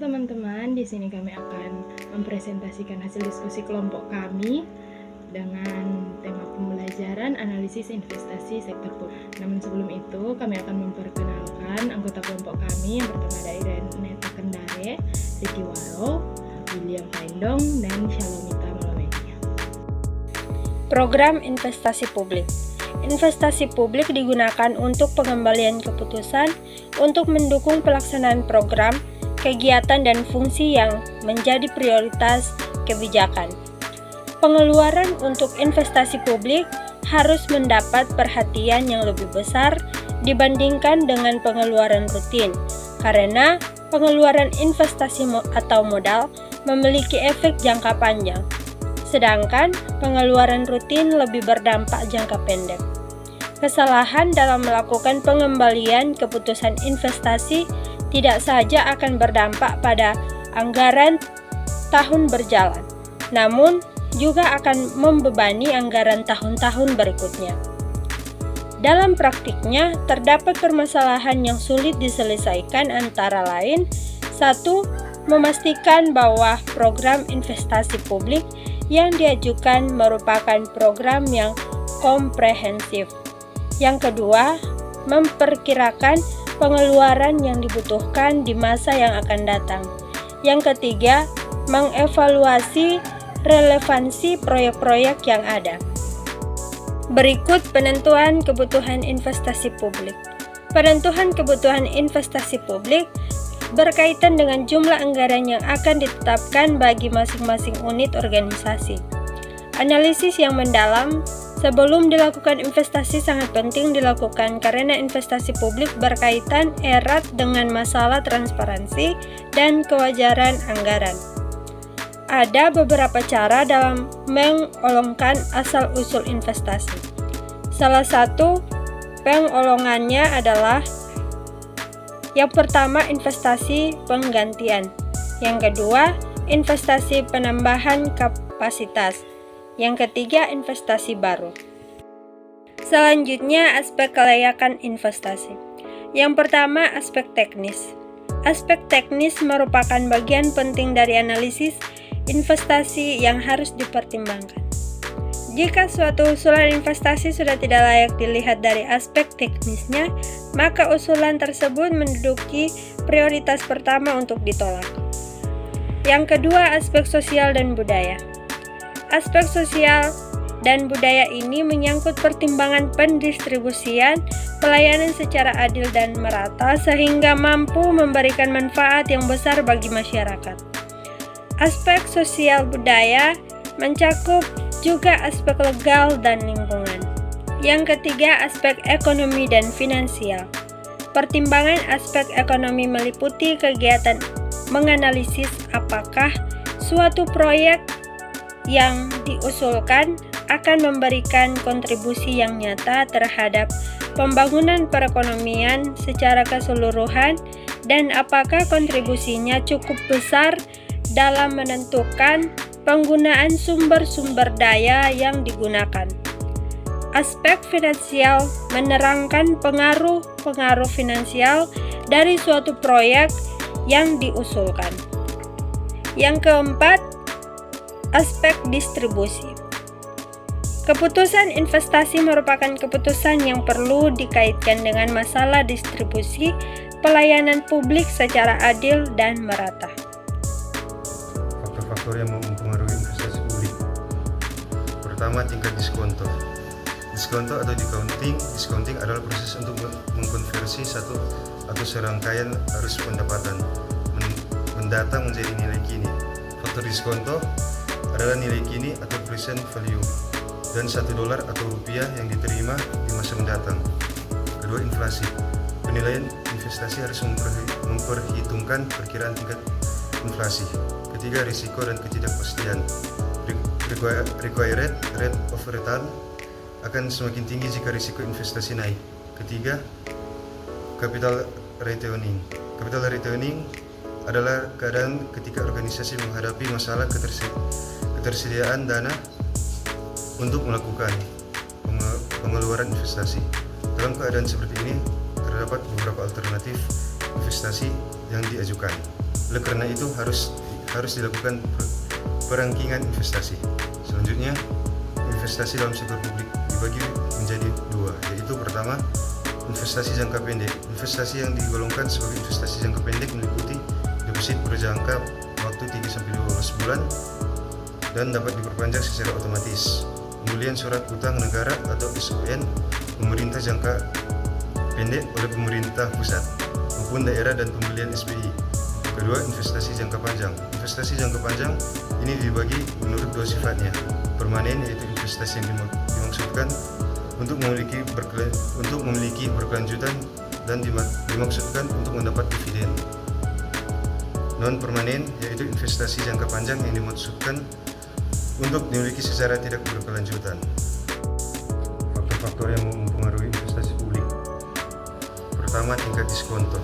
teman-teman, di sini kami akan mempresentasikan hasil diskusi kelompok kami dengan tema pembelajaran analisis investasi sektor publik. Namun sebelum itu, kami akan memperkenalkan anggota kelompok kami. Yang pertama ada Ireneta Kendare, Ricky Waro, William Paindong, dan Shalomita Malomenia. Program investasi publik. Investasi publik digunakan untuk pengembalian keputusan untuk mendukung pelaksanaan program, kegiatan, dan fungsi yang menjadi prioritas kebijakan. Pengeluaran untuk investasi publik harus mendapat perhatian yang lebih besar dibandingkan dengan pengeluaran rutin, karena pengeluaran investasi atau modal memiliki efek jangka panjang, sedangkan pengeluaran rutin lebih berdampak jangka pendek. Kesalahan dalam melakukan pengembalian keputusan investasi tidak saja akan berdampak pada anggaran tahun berjalan, namun juga akan membebani anggaran tahun-tahun berikutnya. Dalam praktiknya, terdapat permasalahan yang sulit diselesaikan antara lain: 1. Memastikan bahwa program investasi publik yang diajukan merupakan program yang komprehensif. Yang kedua, memperkirakan pengeluaran yang dibutuhkan di masa yang akan datang. Yang ketiga, mengevaluasi relevansi proyek-proyek yang ada. Berikut penentuan kebutuhan investasi publik. Penentuan kebutuhan investasi publik berkaitan dengan jumlah anggaran yang akan ditetapkan bagi masing-masing unit organisasi. Analisis yang mendalam sebelum dilakukan investasi sangat penting dilakukan karena investasi publik berkaitan erat dengan masalah transparansi dan kewajaran anggaran. Ada beberapa cara dalam mengolongkan asal-usul investasi. Salah satu pengolongannya adalah: yang pertama, investasi penggantian. Yang kedua, investasi penambahan kapasitas. Yang ketiga, investasi baru. Selanjutnya, aspek kelayakan investasi. Yang pertama, aspek teknis. Aspek teknis merupakan bagian penting dari analisis investasi yang harus dipertimbangkan. Jika suatu usulan investasi sudah tidak layak dilihat dari aspek teknisnya, maka usulan tersebut menduduki prioritas pertama untuk ditolak. Yang kedua, aspek sosial dan budaya. Aspek sosial dan budaya ini menyangkut pertimbangan pendistribusian pelayanan secara adil dan merata sehingga mampu memberikan manfaat yang besar bagi masyarakat. Aspek sosial budaya mencakup juga aspek legal dan lingkungan. Yang ketiga, aspek ekonomi dan finansial. Pertimbangan aspek ekonomi meliputi kegiatan menganalisis apakah suatu proyek yang diusulkan akan memberikan kontribusi yang nyata terhadap pembangunan perekonomian secara keseluruhan dan apakah kontribusinya cukup besar dalam menentukan penggunaan sumber-sumber daya yang digunakan. Aspek finansial menerangkan pengaruh-pengaruh finansial dari suatu proyek yang diusulkan. Yang keempat, aspek distribusi. Keputusan investasi merupakan keputusan yang perlu dikaitkan dengan masalah distribusi pelayanan publik secara adil dan merata. Faktor yang mempengaruhi investasi publik. Pertama, tingkat diskonto. Diskonto atau discounting adalah proses untuk mengkonversi satu atau serangkaian arus pendapatan mendatang menjadi nilai kini. Faktor diskonto adalah nilai kini atau present value dan $1 atau rupiah yang diterima di masa mendatang. Kedua, inflasi. Penilaian investasi harus memperhitungkan perkiraan tingkat inflasi. Ketiga, risiko dan ketidakpastian. Required rate of return akan semakin tinggi jika risiko investasi naik. Ketiga, capital retaining. Capital retaining adalah keadaan ketika organisasi menghadapi masalah ketersediaan dana untuk melakukan pengeluaran investasi. Dalam keadaan seperti ini, terdapat beberapa alternatif investasi yang diajukan. Oleh karena itu harus dilakukan perangkingan investasi. Selanjutnya, investasi dalam sektor publik dibagi menjadi dua, yaitu pertama, investasi jangka pendek. Investasi yang digolongkan sebagai investasi jangka pendek meliputi deposit berjangka waktu 3-12 bulan dan dapat diperpanjang secara otomatis. Pembelian surat utang negara atau SUN pemerintah jangka pendek oleh pemerintah pusat maupun daerah dan pembelian SBI. Kedua, investasi jangka panjang. Investasi jangka panjang ini dibagi menurut dua sifatnya. Permanen, yaitu investasi yang dimaksudkan untuk memiliki berkelanjutan dan dimaksudkan untuk mendapat dividen. Non permanen, yaitu investasi jangka panjang yang dimaksudkan untuk dimiliki secara tidak berkelanjutan. Faktor-faktor yang mempengaruhi investasi publik. Pertama, tingkat diskonto.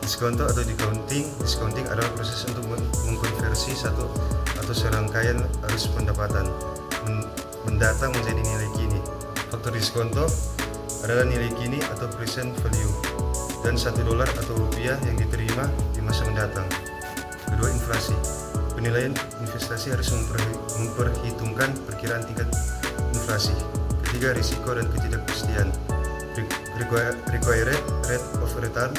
Diskonto atau discounting adalah proses untuk mengkonversi satu atau serangkaian arus pendapatan mendatang menjadi nilai kini. Faktor diskonto adalah nilai kini atau present value dan $1 atau rupiah yang diterima di masa mendatang. Kedua, inflasi. Penilaian investasi harus memperhitungkan perkiraan tingkat inflasi. Ketiga, risiko dan ketidakpastian. Required rate of return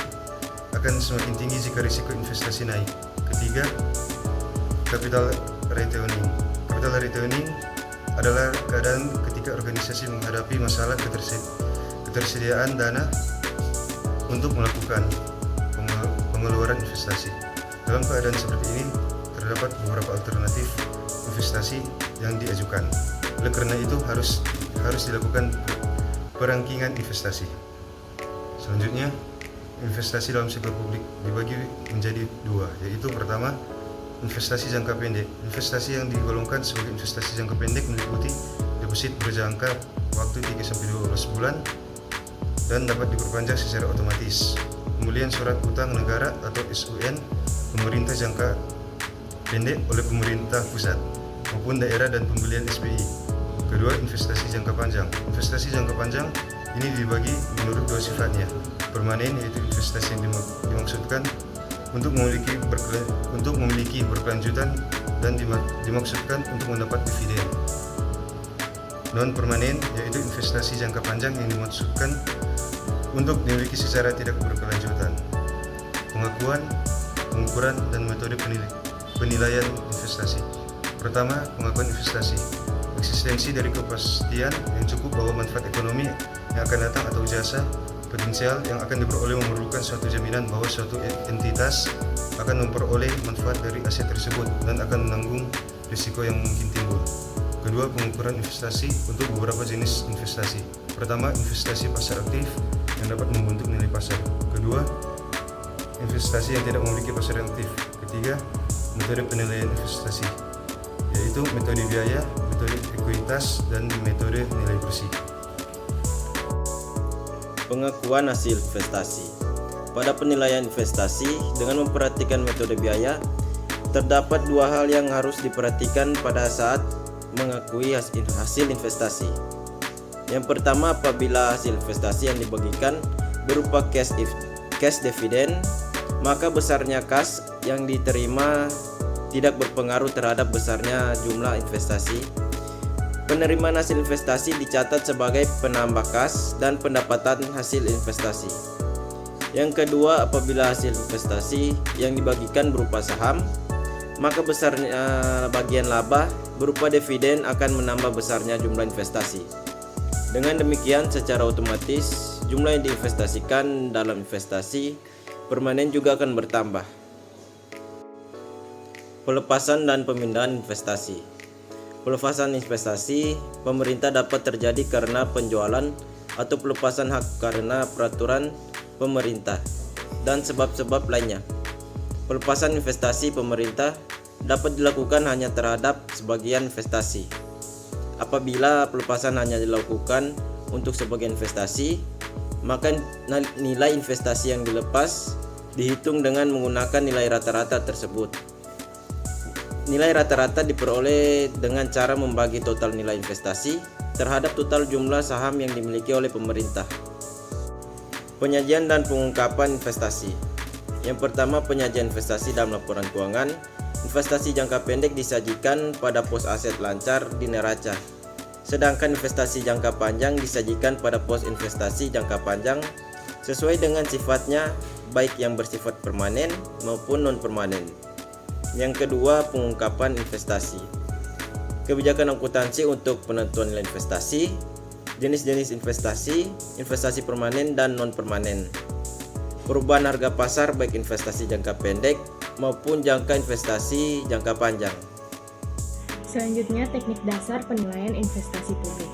akan semakin tinggi jika risiko investasi naik. Ketiga, capital retaining. Capital retaining adalah keadaan ketika organisasi menghadapi masalah ketersediaan dana untuk melakukan pengeluaran investasi. Dalam keadaan seperti ini, terdapat beberapa alternatif investasi yang diajukan. Oleh karena itu harus dilakukan perangkingan investasi. Selanjutnya, investasi dalam sektor publik dibagi menjadi dua, yaitu pertama, investasi jangka pendek. Investasi yang digolongkan sebagai investasi jangka pendek meliputi deposit berjangka waktu 3-12 bulan dan dapat diperpanjang secara otomatis. Pembelian surat utang negara atau SUN pemerintah jangka pendek oleh pemerintah pusat maupun daerah dan pembelian SBI. Kedua, investasi jangka panjang. Investasi jangka panjang ini dibagi menurut dua sifatnya. Permanen, yaitu investasi yang dimaksudkan untuk memiliki berkelanjutan dan dimaksudkan untuk mendapat dividen. Non permanen, yaitu investasi jangka panjang yang dimaksudkan untuk dimiliki secara tidak berkelanjutan. Pengukuran dan metode penilaian investasi. Pertama, pengakuan investasi. Eksistensi dari kepastian yang cukup bahwa manfaat ekonomi yang akan datang atau jasa potensial yang akan diperoleh memerlukan suatu jaminan bahwa suatu entitas akan memperoleh manfaat dari aset tersebut dan akan menanggung risiko yang mungkin timbul. Kedua, pengukuran investasi untuk beberapa jenis investasi. Pertama, investasi pasar aktif yang dapat membentuk nilai pasar. Kedua, investasi yang tidak memiliki pasar yang aktif. Ketiga, metode penilaian investasi, yaitu metode biaya, metode ekuitas, dan metode nilai bersih. Pengakuan hasil investasi. Pada penilaian investasi dengan memperhatikan metode biaya, terdapat dua hal yang harus diperhatikan pada saat mengakui hasil investasi. Yang pertama, apabila hasil investasi yang dibagikan berupa cash dividend, maka besarnya kas yang diterima tidak berpengaruh terhadap besarnya jumlah investasi. Penerimaan hasil investasi dicatat sebagai penambah kas dan pendapatan hasil investasi. Yang kedua, apabila hasil investasi yang dibagikan berupa saham, maka besarnya bagian laba berupa dividen akan menambah besarnya jumlah investasi. Dengan demikian, secara otomatis jumlah yang diinvestasikan dalam investasi permanen juga akan bertambah. Pelepasan dan pemindahan investasi. Pelepasan investasi pemerintah dapat terjadi karena penjualan atau pelepasan hak karena peraturan pemerintah dan sebab-sebab lainnya. Pelepasan investasi pemerintah dapat dilakukan hanya terhadap sebagian investasi. Apabila pelepasan hanya dilakukan untuk sebagian investasi, maka nilai investasi yang dilepas dihitung dengan menggunakan nilai rata-rata tersebut. Nilai rata-rata diperoleh dengan cara membagi total nilai investasi terhadap total jumlah saham yang dimiliki oleh pemerintah. Penyajian dan pengungkapan investasi. Yang pertama, penyajian investasi dalam laporan keuangan. Investasi jangka pendek disajikan pada pos aset lancar di neraca, sedangkan investasi jangka panjang disajikan pada pos investasi jangka panjang sesuai dengan sifatnya, baik yang bersifat permanen maupun non-permanen. Yang kedua, pengungkapan investasi. Kebijakan akuntansi untuk penentuan nilai investasi, jenis-jenis investasi, investasi permanen dan non-permanen. Perubahan harga pasar baik investasi jangka pendek maupun jangka investasi jangka panjang. Selanjutnya, teknik dasar penilaian investasi publik.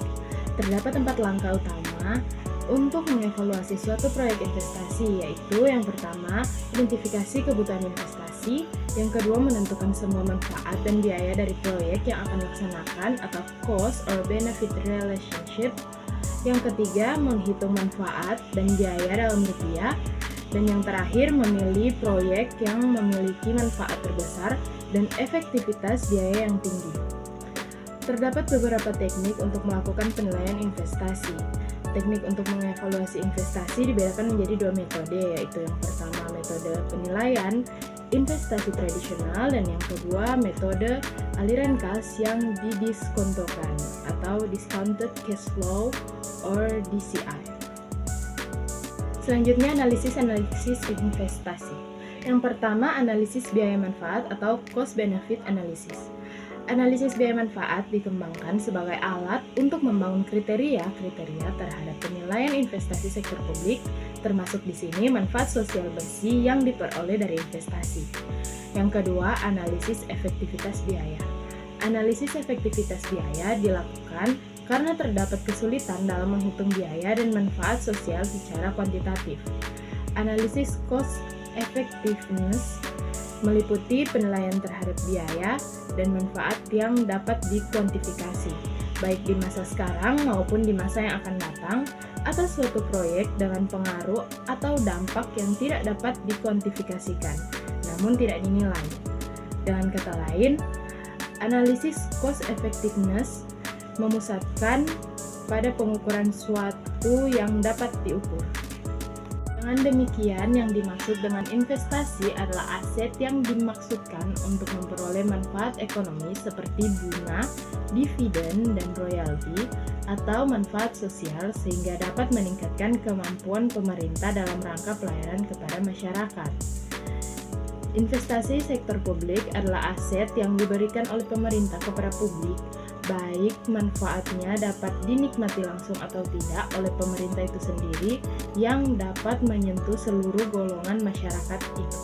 Terdapat 4 langkah utama untuk mengevaluasi suatu proyek investasi, yaitu yang pertama, identifikasi kebutuhan investasi, yang kedua, menentukan semua manfaat dan biaya dari proyek yang akan dilaksanakan atau cost or benefit relationship, yang ketiga, menghitung manfaat dan biaya dalam rupiah, dan yang terakhir, memilih proyek yang memiliki manfaat terbesar dan efektivitas biaya yang tinggi. Terdapat beberapa teknik untuk melakukan penilaian investasi. Teknik untuk mengevaluasi investasi dibedakan menjadi 2 metode, yaitu yang pertama metode penilaian investasi tradisional dan yang kedua metode aliran kas yang didiskontokan atau discounted cash flow or DCI. Selanjutnya, analisis investasi. Yang pertama, analisis biaya manfaat atau cost benefit analysis. Analisis biaya manfaat dikembangkan sebagai alat untuk membangun kriteria terhadap penilaian investasi sektor publik, termasuk di sini manfaat sosial bersih yang diperoleh dari investasi. Yang kedua, analisis efektivitas biaya. Analisis efektivitas biaya dilakukan karena terdapat kesulitan dalam menghitung biaya dan manfaat sosial secara kuantitatif. Analisis cost effectiveness meliputi penilaian terhadap biaya dan manfaat yang dapat dikuantifikasi, baik di masa sekarang maupun di masa yang akan datang, atas suatu proyek dengan pengaruh atau dampak yang tidak dapat dikuantifikasikan, namun tidak dinilai. Dengan kata lain, analisis cost effectiveness memusatkan pada pengukuran suatu yang dapat diukur. Dengan demikian, yang dimaksud dengan investasi adalah aset yang dimaksudkan untuk memperoleh manfaat ekonomi seperti bunga, dividen, dan royalti, atau manfaat sosial sehingga dapat meningkatkan kemampuan pemerintah dalam rangka pelayanan kepada masyarakat. Investasi sektor publik adalah aset yang diberikan oleh pemerintah kepada publik, baik manfaatnya dapat dinikmati langsung atau tidak oleh pemerintah itu sendiri yang dapat menyentuh seluruh golongan masyarakat itu.